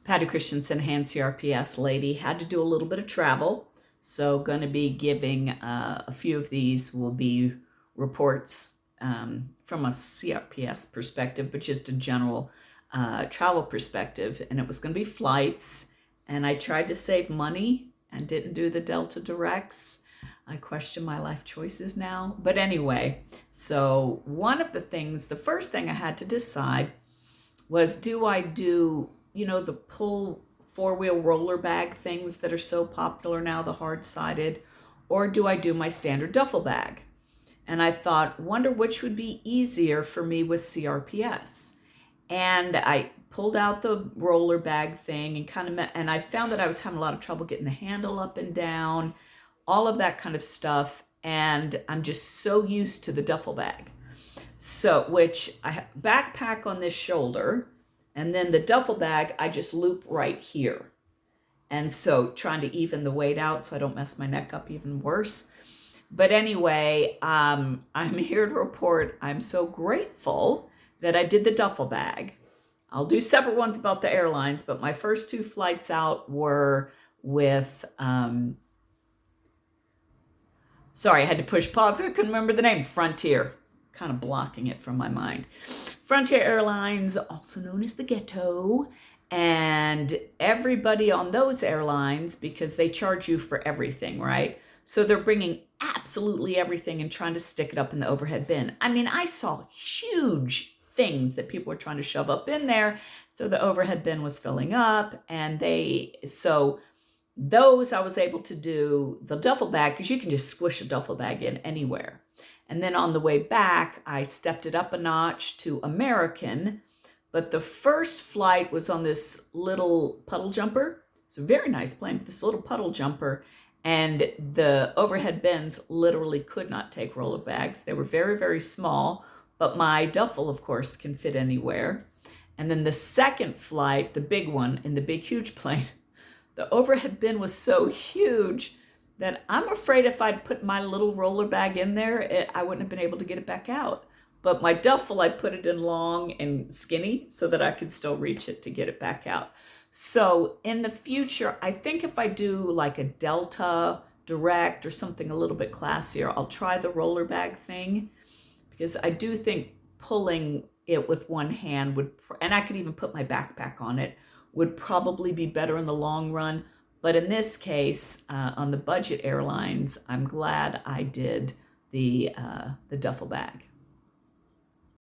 Patty Christensen, hand CRPS lady, had to do a little bit of travel. So going to be giving a few of these will be reports from a CRPS perspective, but just a general travel perspective. And it was going to be flights. And I tried to save money and didn't do the Delta Directs. I question my life choices now. But anyway, so one of the things, the first thing I had to decide was, do I do, the pull four-wheel roller bag things that are so popular now, the hard-sided, or do I do my standard duffel bag? And I thought, wonder which would be easier for me with CRPS. And I pulled out the roller bag thing and I found that I was having a lot of trouble getting the handle up and down, all of that kind of stuff. And I'm just so used to the duffel bag. So, which I have backpack on this shoulder, and then the duffel bag, I just loop right here. And so trying to even the weight out so I don't mess my neck up even worse. But anyway, I'm here to report I'm so grateful that I did the duffel bag. I'll do separate ones about the airlines, but my first two flights out were with, sorry, I had to push pause. I couldn't remember the name, Frontier. Kind of blocking it from my mind. Frontier Airlines, also known as the Ghetto, and everybody on those airlines, because they charge you for everything, right? So they're bringing absolutely everything and trying to stick it up in the overhead bin. I mean, I saw huge things that people were trying to shove up in there. So the overhead bin was filling up, and so those I was able to do the duffel bag, because you can just squish a duffel bag in anywhere. And then on the way back, I stepped it up a notch to American. But the first flight was on this little puddle jumper. It's a very nice plane, this little puddle jumper. And the overhead bins literally could not take roller bags. They were very, very small. But my duffel, of course, can fit anywhere. And then the second flight, the big one in the big, huge plane, the overhead bin was so huge that I'm afraid if I'd put my little roller bag in there, I wouldn't have been able to get it back out. But my duffel, I put it in long and skinny so that I could still reach it to get it back out. So in the future, I think if I do like a Delta Direct or something a little bit classier, I'll try the roller bag thing, because I do think pulling it with one hand would, and I could even put my backpack on it, would probably be better in the long run. But in this case, on the budget airlines, I'm glad I did the duffel bag.